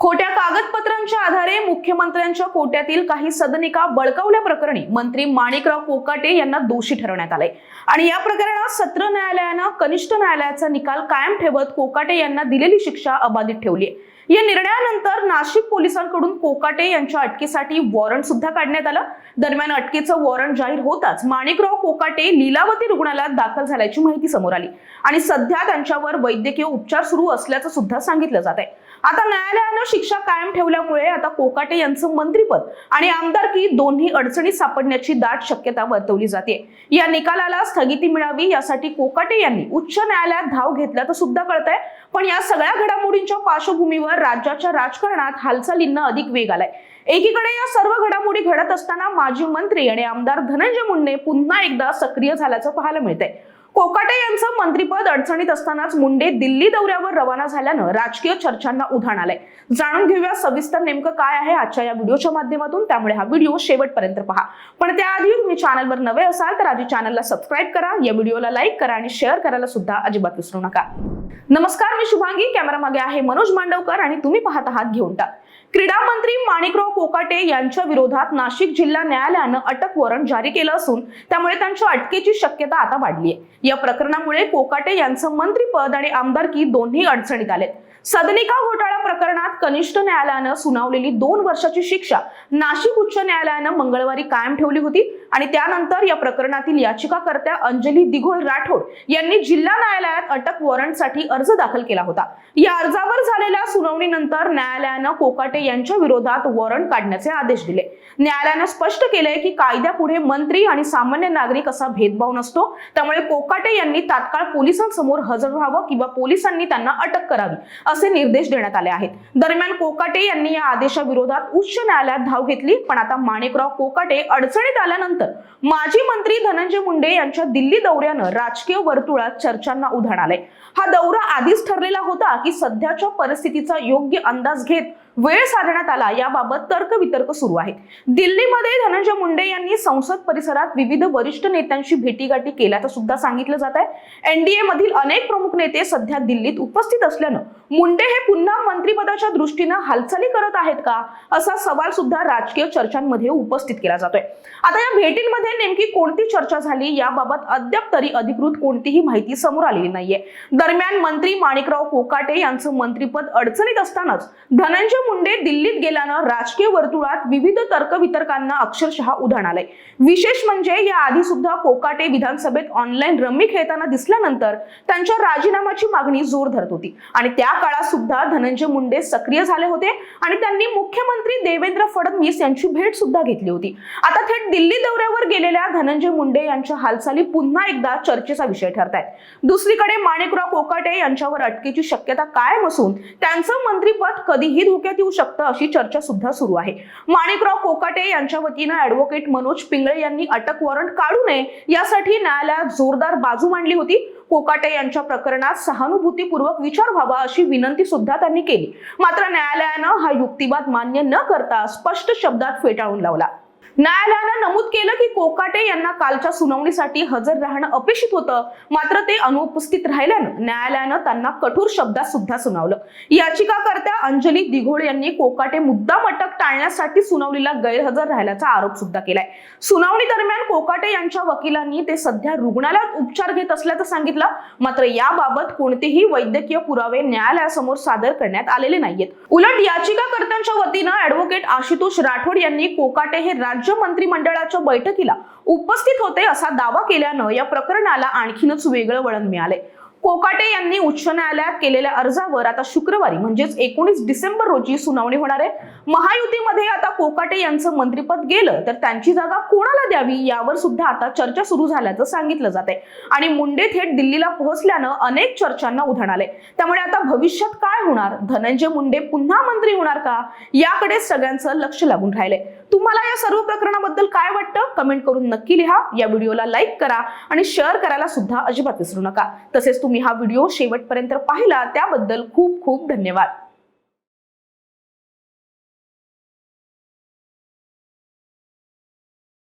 खोट्या कागदपत्रांच्या आधारे मुख्यमंत्र्यांच्या कोट्यातील काही सदनिका बळकावल्या प्रकरणी मंत्री माणिकराव कोकाटे यांना दोषी ठरवण्यात आले आणि या प्रकरणात सत्र न्यायालयाने कनिष्ठ न्यायालयाचा निकाल कायम ठेवत कोकाटे यांना दिलेली शिक्षा अबाधित ठेवली आहे। या निर्णयानंतर नाशिक पोलिसांकडून कोकाटे यांच्या अटकेसाठी वॉरंट सुद्धा काढण्यात आलं। दरम्यान अटकेचं वॉरंट जाहीर होताच माणिकराव कोकाटे लीलावती रुग्णालयात दाखल झाल्याची माहिती समोर आली आणि सध्या त्यांच्यावर वैद्यकीय उपचार सुरू असल्याचं सुद्धा सांगितलं जात आहे। आता न्यायालयाने शिक्षा कायम ठेवल्यामुळे आता कोकाटे यांचं मंत्रिपद आणि आमदारकी दोन्ही अडचणीत सापडण्याची दाट शक्यता वर्तवली जाते। या निकालाला स्थगिती मिळावी यासाठी कोकाटे यांनी उच्च न्यायालयात धाव घेतल्याचं सुद्धा कळतंय। पण या सगळ्या घडामोडींच्या पार्श्वभूमीवर राज्याच्या राजकारणात हालचालींना अधिक वेग आलाय। एकीकडे या सर्व घडामोडी घडत असताना माजी मंत्री आणि आमदार धनंजय मुंडे पुन्हा एकदा सक्रिय झाल्याचं पाहायला मिळतंय। कोकाटे यांचं मंत्रिपद अडचणीत असतानाच मुंडे दिल्ली दौऱ्यावर रवाना झाल्यानं राजकीय चर्चांना उधाण आलंय। जाणून घेऊया सविस्तर नेमकं काय आहे आजच्या या व्हिडिओच्या माध्यमातून, त्यामुळे हा व्हिडिओ शेवटपर्यंत पहा। पण त्याआधी तुम्ही चॅनलवर नवे असाल तर आधी चॅनलला सबस्क्राइब करा, या व्हिडिओला लाईक करा आणि शेअर करायला सुद्धा अजिबात विसरू नका। नमस्कार, मी शुभांगी, कॅमेरा मागे आहे मनोज मांडवकर आणि तुम्ही पाहत आहात घेऊन टाक। क्रीडा मंत्री माणिकराव कोकाटे यांच्या विरोधात नाशिक जिल्हा न्यायालयानं अटक वॉरंट जारी केलं असून त्यामुळे त्यांच्या अटकेची शक्यता आता वाढली आहे। या प्रकरणामुळे कोकाटे यांचं मंत्रिपद आणि आमदारकी दोन्ही अडचणीत आलेत। सदनिका घोटाळा प्रकरणात कनिष्ठ न्यायालयानं सुनावलेली 2 वर्षाची शिक्षा नाशिक उच्च न्यायालयानं मंगळवारी कायम ठेवली होती आणि त्यानंतर या प्रकरणातील याचिकाकर्त्या अंजली दिघोळ राठोड यांनी जिल्हा न्यायालयात अटक वॉरंटसाठी अर्ज दाखल केला होता। या अर्जावर झालेल्या सुनावणीनंतर न्यायालयानं कोकाटे यांच्या विरोधात वॉरंट काढण्याचे आदेश दिले। न्यायालयानं स्पष्ट केलंय की कायद्यापुढे मंत्री आणि सामान्य नागरिक असा भेदभाव नसतो, त्यामुळे कोकाटे यांनी तात्काळ पोलिसांसमोर हजर व्हावं किंवा पोलिसांनी त्यांना अटक करावी असे निर्देश देण्यात आले आहेत। दरम्यान कोकाटे यांनी या आदेशाविरोधात उच्च न्यायालयात धाव घेतली, पण आता माणिकराव कोकाटे अडचणीत आल्यानंतर माजी मंत्री धनंजय मुंडे यांच्या दिल्ली दौऱ्यानं राजकीय वर्तुळात चर्चांना उधाण आलंय। हा दौरा आधीच ठरलेला होता की सध्याच्या परिस्थितीचा योग्य अंदाज घेत वेळ साधण्यात आला, याबाबत तर्कवितर्क सुरू आहे। दिल्लीमध्ये धनंजय मुंडे यांनी संसद परिसरात विविध वरिष्ठ नेत्यांशी भेटीगाठी केल्याचं सुद्धा सांगितलं जात आहे। एनडीए मधील अनेक प्रमुख नेते सध्या दिल्लीत उपस्थित असल्यानं मुंडे हे पुन्हा मंत्रिपदाच्या दृष्टीनं हालचाली करत आहेत का, असा सवाल सुद्धा राजकीय चर्चांमध्ये उपस्थित केला जातोय। आता या भेटींमध्ये नेमकी कोणती चर्चा झाली याबाबत अद्याप तरी अधिकृत कोणतीही माहिती समोर आलेली नाहीये। दरम्यान मंत्री माणिकराव कोकाटे यांचं मंत्रिपद अडचणीत असतानाच धनंजय मुंडे दिल्लीत गेल्यानं राजकीय वर्तुळात विविध तर्कवितर्कांना अक्षरशः उधाण आलंय। विशेष म्हणजे या आधी सुद्धा कोकाटे विधानसभेत ऑनलाईन रम्मी खेळताना दिसल्यानंतर त्यांच्या राजीनाम्याची मागणी जोर धरत होती आणि त्या काळात सुद्धा धनंजय मुंडे सक्रिय झाले होते आणि त्यांनी मुख्यमंत्री देवेंद्र फडणवीस यांची भेट सुद्धा घेतली होती। आता थेट दिल्ली दौऱ्यावर गेलेल्या धनंजय मुंडे यांच्या हालचाली पुन्हा एकदा चर्चेचा विषय ठरतायत। दुसरीकडे माणिकराव कोकाटे यांच्यावर अटकेची शक्यता कायम असून त्यांचं मंत्रिपद कधीही धोक्यात येऊ शकतं अशी चर्चा सुद्धा सुरू आहे। माणिकराव कोकाटे यांच्या वतीनं ॲडव्होकेट मनोज पिंगळे यांनी अटक वॉरंट काढू नये यासाठी न्यायालयात जोरदार बाजू मांडली होती। कोकाटे यांच्या प्रकरणात सहानुभूतीपूर्वक विचार व्हावा अशी विनंती सुद्धा त्यांनी केली, मात्र न्यायालयानं हा युक्तिवाद मान्य न करता स्पष्ट शब्दात फेटाळून लावला। न्यायालयानं नमूद केलं की कोकाटे यांना कालच्या सुनावणीसाठी हजर राहणं अपेक्षित होतं, मात्र ते अनुपस्थित राहिल्यानं न्यायालयानं त्यांना कठोर शब्दात सुद्धा सुनावलं। याचिकाकर्त्या अंजली दिघोळ यांनी कोकाटे मुद्दाम अटक टाळण्यासाठी सुनावणीला गैरहजर राहिल्याचा आरोप सुद्धा केलाय। सुनावणी दरम्यान कोकाटे यांच्या वकिलांनी ते सध्या रुग्णालयात उपचार घेत असल्याचं सांगितलं, मात्र याबाबत कोणतेही वैद्यकीय पुरावे न्यायालयासमोर सादर करण्यात आलेले नाहीयेत। उलट याचिकाकर्त्यांच्या वतीनं ॲडव्होकेट आशुतोष राठोड यांनी कोकाटे हे राज्य मंत्रिमंडळाच्या बैठकीला उपस्थित होते असा दावा केल्यानं या प्रकरणाला आणखीनच वेगळं वळण मिळाले। कोकाटे यांनी उच्च न्यायालयात केलेल्या अर्जावर आता शुक्रवारी म्हणजेच 19 डिसेंबर रोजी सुनावणी होणार आहे। महायुतीमध्ये आता कोकाटे यांचं मंत्रिपद गेलं तर त्यांची जागा कोणाला द्यावी यावर सुद्धा आता चर्चा सुरू झाल्याचं सांगितलं जात आहे आणि मुंडे थेट दिल्लीला पोहोचल्यानं अनेक चर्चांना उधाण आले। त्यामुळे आता भविष्यात काय होणार, धनंजय मुंडे पुन्हा मंत्री होणार का, याकडे सगळ्यांचं लक्ष लागून राहिलंय। तुम्हाला या सर्व प्रकरणाबद्दल काय वाटतं कमेंट करून नक्की लिहा। या व्हिडिओला लाईक करा आणि शेअर करायला सुद्धा अजिबात विसरू नका। तसेच तुम्ही हा व्हिडिओ शेवटपर्यंत पाहिला त्याबद्दल खूप खूप धन्यवाद।